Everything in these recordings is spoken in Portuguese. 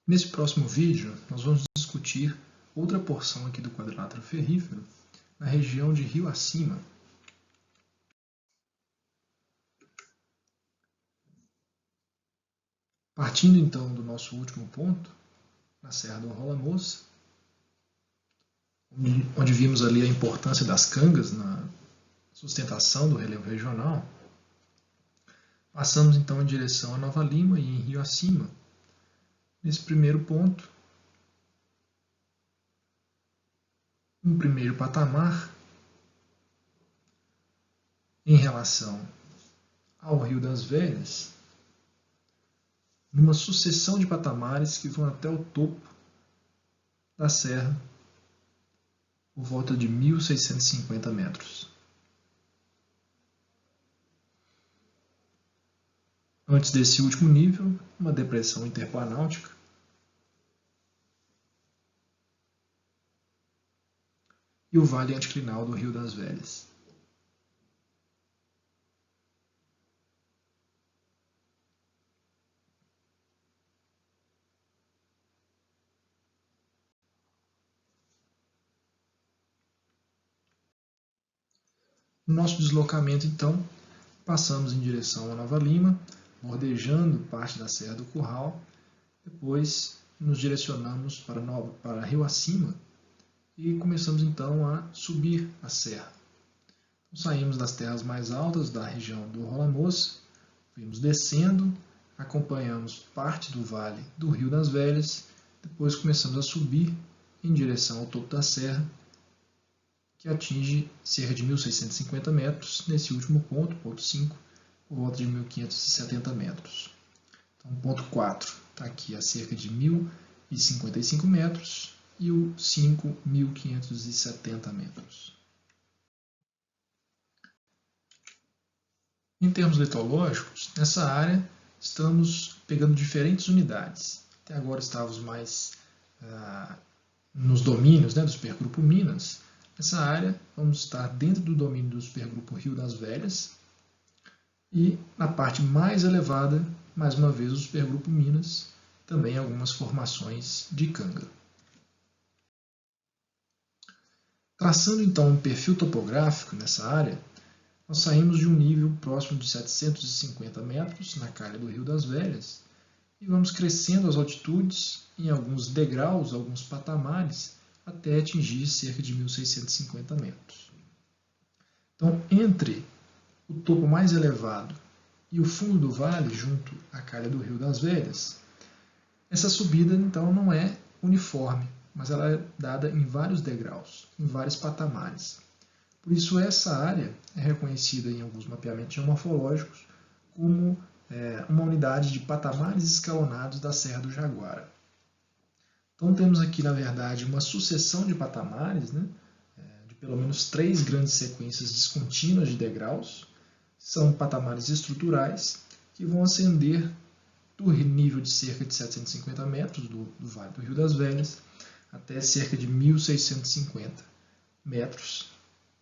Nesse próximo vídeo, nós vamos discutir outra porção aqui do quadrilátero ferrífero, na região de Rio Acima. Partindo então do nosso último ponto, na Serra do Rola Moça, onde vimos ali a importância das cangas na sustentação do relevo regional, passamos então em direção a Nova Lima e em Rio Acima. Nesse primeiro ponto, um primeiro patamar em relação ao Rio das Velhas, numa sucessão de patamares que vão até o topo da serra, por volta de 1.650 metros. Antes desse último nível, uma depressão interplanáutica, e o vale anticlinal do Rio das Velhas. No nosso deslocamento, então, passamos em direção a Nova Lima, bordejando parte da Serra do Curral, depois nos direcionamos para Rio Acima e começamos então a subir a serra. Então, saímos das terras mais altas da região do Rola Moça, vimos descendo, acompanhamos parte do vale do Rio das Velhas, depois começamos a subir em direção ao topo da serra, que atinge cerca de 1.650 metros, nesse último ponto, ponto 5, por volta de 1.570 metros. Então, ponto 4 está aqui a cerca de 1.055 metros e o 5, 1.570 metros. Em termos litológicos, nessa área estamos pegando diferentes unidades. Até agora estávamos mais nos domínios do Supergrupo Minas. Nessa área vamos estar dentro do domínio do Supergrupo Rio das Velhas e na parte mais elevada, mais uma vez, o Supergrupo Minas, também algumas formações de canga. Traçando então um perfil topográfico nessa área, nós saímos de um nível próximo de 750 metros na calha do Rio das Velhas e vamos crescendo as altitudes em alguns degraus, alguns patamares, até atingir cerca de 1.650 metros. Então, entre o topo mais elevado e o fundo do vale, junto à calha do Rio das Velhas, essa subida então não é uniforme, mas ela é dada em vários degraus, em vários patamares. Por isso, essa área é reconhecida em alguns mapeamentos geomorfológicos como uma unidade de patamares escalonados da Serra do Jaguara. Então, temos aqui, na verdade, uma sucessão de patamares, de pelo menos 3 grandes sequências descontínuas de degraus. São patamares estruturais que vão ascender do nível de cerca de 750 metros do Vale do Rio das Velhas até cerca de 1.650 metros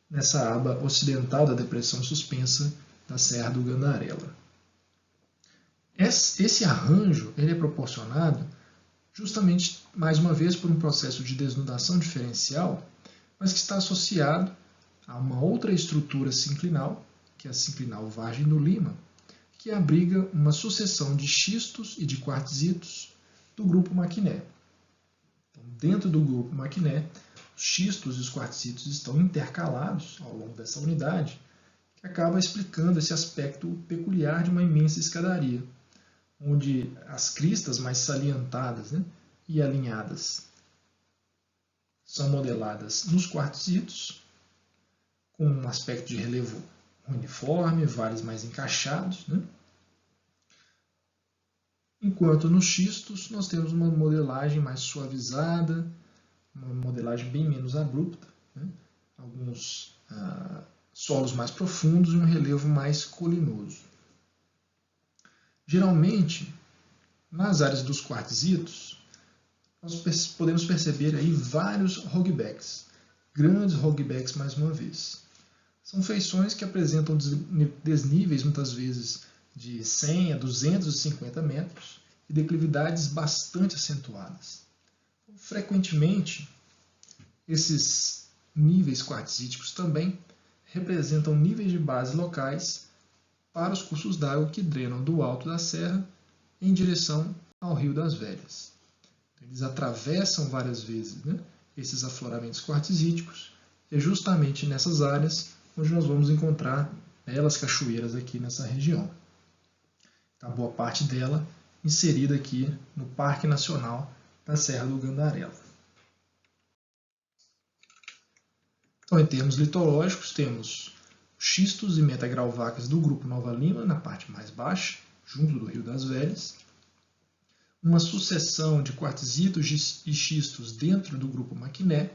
nessa aba ocidental da depressão suspensa da Serra do Gandarela. Esse arranjo ele é proporcionado justamente, mais uma vez, por um processo de desnudação diferencial, mas que está associado a uma outra estrutura sinclinal, que é a sinclinal Vargem do Lima, que abriga uma sucessão de xistos e de quartzitos do grupo Maquiné. Então, dentro do grupo Maquiné, os xistos e os quartzitos estão intercalados ao longo dessa unidade, que acaba explicando esse aspecto peculiar de uma imensa escadaria, onde as cristas mais salientadas e alinhadas são modeladas nos quartzitos, com um aspecto de relevo uniforme, vales mais encaixados, enquanto nos xistos nós temos uma modelagem mais suavizada, uma modelagem bem menos abrupta, alguns solos mais profundos e um relevo mais colinoso. Geralmente, nas áreas dos quartzitos, nós podemos perceber aí vários hogbacks, grandes hogbacks mais uma vez. São feições que apresentam desníveis, muitas vezes, de 100 a 250 metros, e declividades bastante acentuadas. Frequentemente, esses níveis quartzíticos também representam níveis de base locais para os cursos d'água que drenam do alto da serra em direção ao Rio das Velhas. Eles atravessam várias vezes, né, esses afloramentos quartzíticos, e é justamente nessas áreas onde nós vamos encontrar belas cachoeiras aqui nessa região. A boa parte dela inserida aqui no Parque Nacional da Serra do Gandarela. Então, em termos litológicos, temos xistos e metagrauvacas do grupo Nova Lima, na parte mais baixa, junto do Rio das Velhas. Uma sucessão de quartzitos e xistos dentro do grupo Maquiné,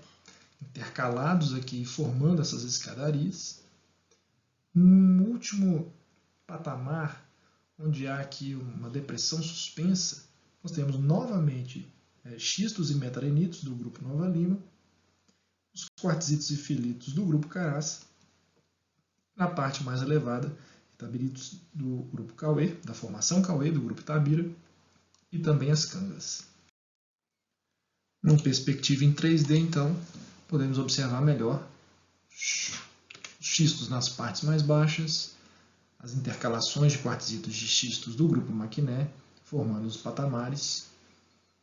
intercalados aqui, formando essas escadarias. Um último patamar, onde há aqui uma depressão suspensa, nós temos novamente xistos e metarenitos do grupo Nova Lima, os quartzitos e filitos do grupo Caraça, na parte mais elevada, itabiritos do grupo Cauê, da formação Cauê, do grupo Itabira, e também as cangas. Numa perspectiva em 3D, então, podemos observar melhor os xistos nas partes mais baixas, as intercalações de quartzitos de xistos do grupo Maquiné, formando os patamares,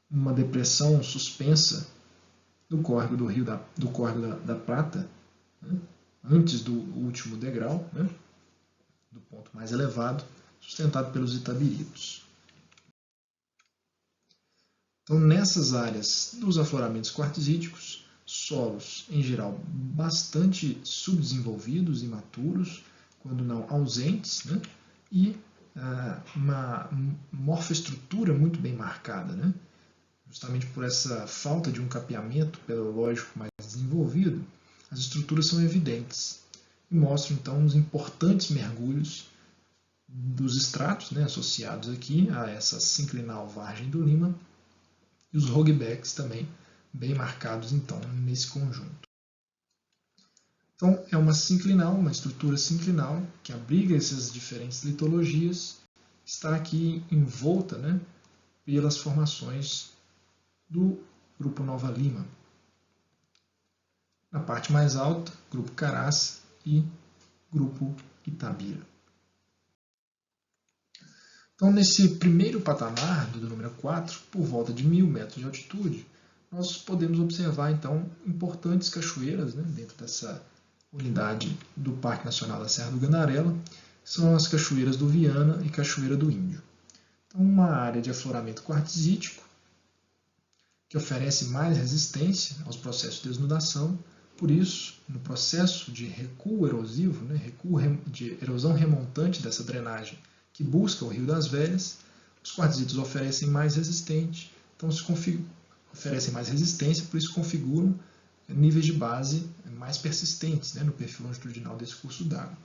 uma depressão suspensa do córrego do Rio do córrego da Prata, né, antes do último degrau, né, do ponto mais elevado, sustentado pelos itabiritos. Então, nessas áreas dos afloramentos quartzíticos, solos, em geral, bastante subdesenvolvidos, imaturos, quando não ausentes, né, e uma morfoestrutura muito bem marcada, né, justamente por essa falta de um capeamento pedológico mais desenvolvido, as estruturas são evidentes e mostram, então, os importantes mergulhos dos estratos, né, associados aqui a essa sinclinal Vargem do Lima, e os roguebacks também bem marcados, então, nesse conjunto. Então, é uma sinclinal, uma estrutura sinclinal que abriga essas diferentes litologias, está aqui envolta, né, pelas formações do grupo Nova Lima. Na parte mais alta, grupo Caraça e grupo Itabira. Então, nesse primeiro patamar, do número 4, por volta de 1.000 metros de altitude, nós podemos observar, então, importantes cachoeiras, né, dentro dessa unidade do Parque Nacional da Serra do Gandarela, que são as cachoeiras do Viana e Cachoeira do Índio. Então, uma área de afloramento quartzítico, que oferece mais resistência aos processos de desnudação. Por isso, no processo de recuo erosivo, né, recuo de erosão remontante dessa drenagem que busca o Rio das Velhas, os quartzitos oferecem mais resistência, então oferecem mais resistência, por isso configuram níveis de base mais persistentes, né, no perfil longitudinal desse curso d'água,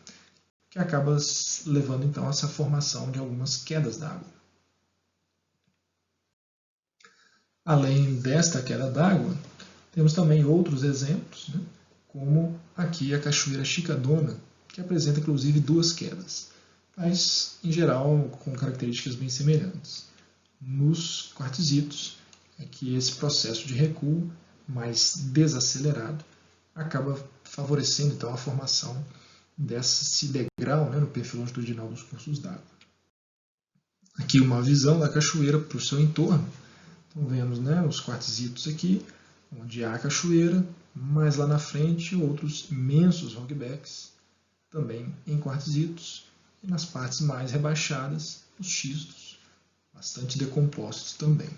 que acaba levando então a essa formação de algumas quedas d'água. Além desta queda d'água, temos também outros exemplos, né, como aqui a Cachoeira Chicadona, que apresenta inclusive 2 quedas, mas em geral com características bem semelhantes. Nos quartzitos, é que esse processo de recuo mais desacelerado acaba favorecendo então a formação desse degrau, né, no perfil longitudinal dos cursos d'água. Aqui uma visão da cachoeira para o seu entorno. Então vemos, né, os quartzitos aqui, onde há a cachoeira, mais lá na frente outros imensos rogbacks, também em quartzitos, e nas partes mais rebaixadas, os xistos, bastante decompostos também.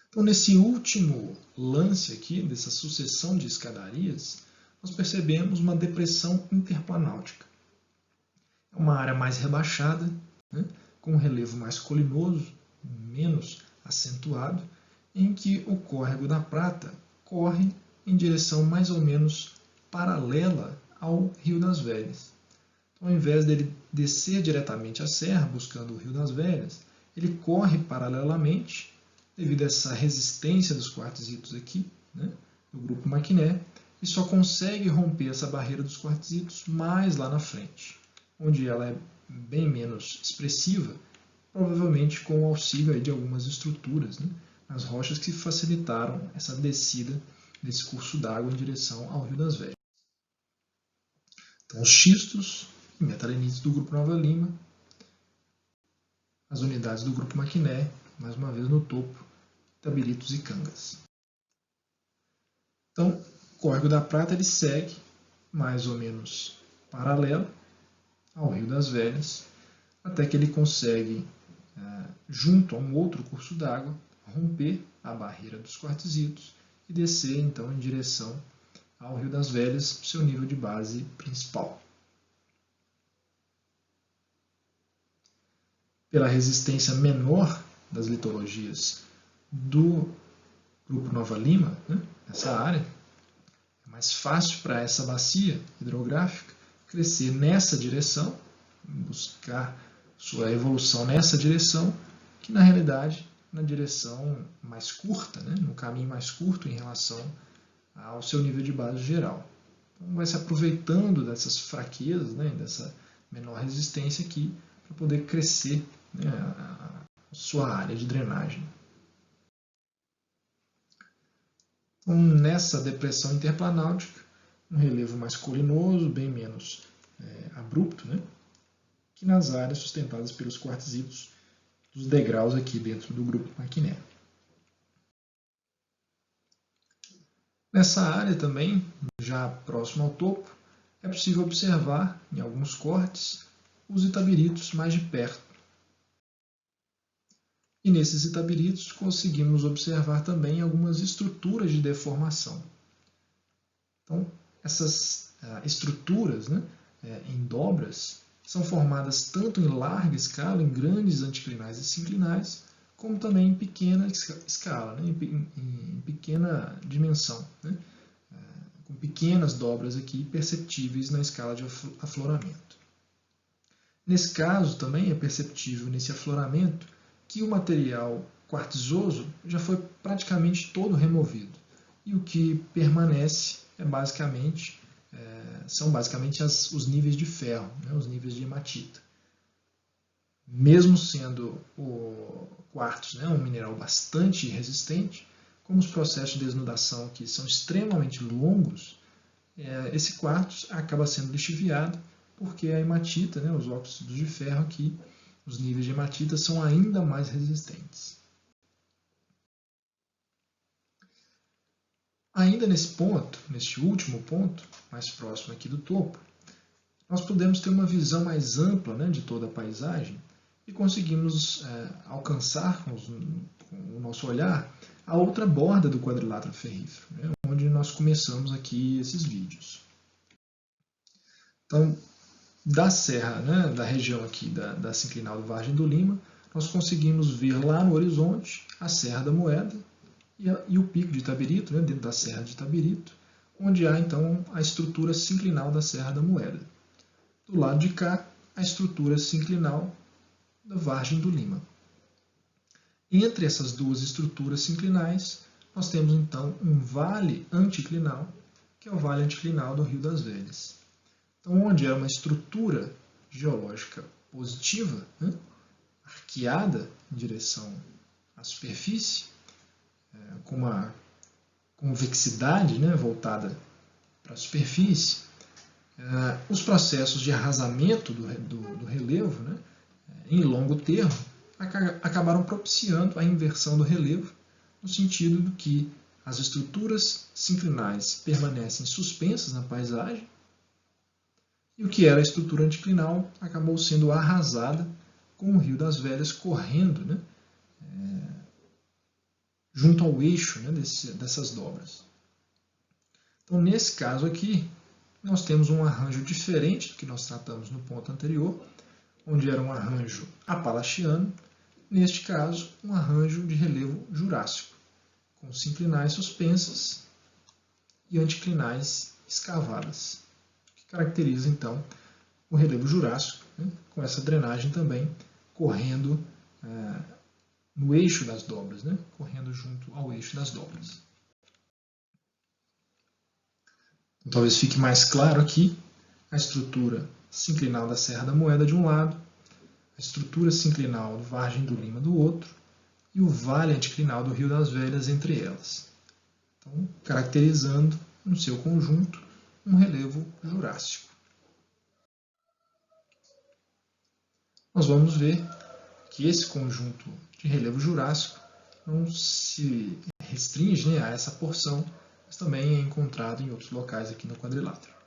Então, nesse último lance aqui, dessa sucessão de escadarias, nós percebemos uma depressão interplanáutica. É uma área mais rebaixada, né, com um relevo mais colinoso, menos acentuado, em que o córrego da Prata corre em direção mais ou menos paralela ao Rio das Velhas. Então, ao invés dele descer diretamente a serra, buscando o Rio das Velhas, ele corre paralelamente, devido a essa resistência dos quartzitos aqui, né, do grupo Maquiné, e só consegue romper essa barreira dos quartzitos mais lá na frente, onde ela é bem menos expressiva provavelmente com o auxílio aí de algumas estruturas, né, nas rochas que facilitaram essa descida desse curso d'água em direção ao Rio das Velhas. Então, os xistos e metalenites do grupo Nova Lima, as unidades do grupo Maquiné, mais uma vez no topo, tabiritos e cangas. Então, o Córrego da Prata ele segue mais ou menos paralelo ao Rio das Velhas, até que ele consegue, junto a um outro curso d'água, romper a barreira dos quartzitos e descer então em direção ao Rio das Velhas, seu nível de base principal. Pela resistência menor das litologias do grupo Nova Lima, né, nessa área, é mais fácil para essa bacia hidrográfica crescer nessa direção, buscar sua evolução nessa direção, que na realidade na direção mais curta, né, no caminho mais curto em relação ao seu nível de base geral. Então vai se aproveitando dessas fraquezas, né, dessa menor resistência aqui, para poder crescer, né, a sua área de drenagem. Então, nessa depressão interplanáutica, um relevo mais colinoso, bem menos abrupto, né, que nas áreas sustentadas pelos quartzitos dos degraus aqui dentro do grupo Maquiné. Nessa área também, já próximo ao topo, é possível observar, em alguns cortes, os itabiritos mais de perto. E nesses itabiritos conseguimos observar também algumas estruturas de deformação. Então, essas estruturas, né, em dobras são formadas tanto em larga escala, em grandes anticlinais e sinclinais, como também em pequena escala, né, em pequena dimensão, né, com pequenas dobras aqui perceptíveis na escala de afloramento. Nesse caso, também é perceptível nesse afloramento que o material quartzoso já foi praticamente todo removido. E o que permanece são basicamente os níveis de ferro, né, os níveis de hematita. Mesmo sendo o quartzo, né, um mineral bastante resistente, como os processos de desnudação aqui são extremamente longos, esse quartzo acaba sendo lixiviado porque a hematita, né, os óxidos de ferro aqui, os níveis de hematita são ainda mais resistentes. Ainda nesse ponto, neste último ponto, mais próximo aqui do topo, nós podemos ter uma visão mais ampla, né, de toda a paisagem e conseguimos alcançar com o nosso olhar a outra borda do quadrilátero ferrífero, né, onde nós começamos aqui esses vídeos. Então, da serra, né, da região aqui da sinclinal do Vargem do Lima, nós conseguimos ver lá no horizonte a Serra da Moeda e o pico de Itabirito, né, dentro da Serra de Itabirito, onde há então a estrutura sinclinal da Serra da Moeda. Do lado de cá, a estrutura sinclinal da Vargem do Lima. Entre essas duas estruturas sinclinais, nós temos então um vale anticlinal, que é o vale anticlinal do Rio das Velhas. Então, onde é uma estrutura geológica positiva, né, arqueada em direção à superfície, com uma convexidade, né, voltada para a superfície, os processos de arrasamento do relevo, né, em longo termo, acabaram propiciando a inversão do relevo, no sentido de que as estruturas sinclinais permanecem suspensas na paisagem, e o que era a estrutura anticlinal acabou sendo arrasada com o Rio das Velhas correndo, né, junto ao eixo, né, dessas dobras. Então, nesse caso aqui, nós temos um arranjo diferente do que nós tratamos no ponto anterior, onde era um arranjo apalachiano, neste caso, um arranjo de relevo jurássico, com sinclinais suspensas e anticlinais escavadas, que caracteriza, então, o relevo jurássico, né, com essa drenagem também correndo no eixo das dobras, né, correndo junto ao eixo das dobras. Então, talvez fique mais claro aqui a estrutura sinclinal da Serra da Moeda de um lado, estrutura sinclinal do Vargem do Lima do outro e o vale anticlinal do Rio das Velhas entre elas. Então, caracterizando no seu conjunto um relevo jurássico. Nós vamos ver que esse conjunto de relevo jurássico não se restringe a essa porção, mas também é encontrado em outros locais aqui no quadrilátero.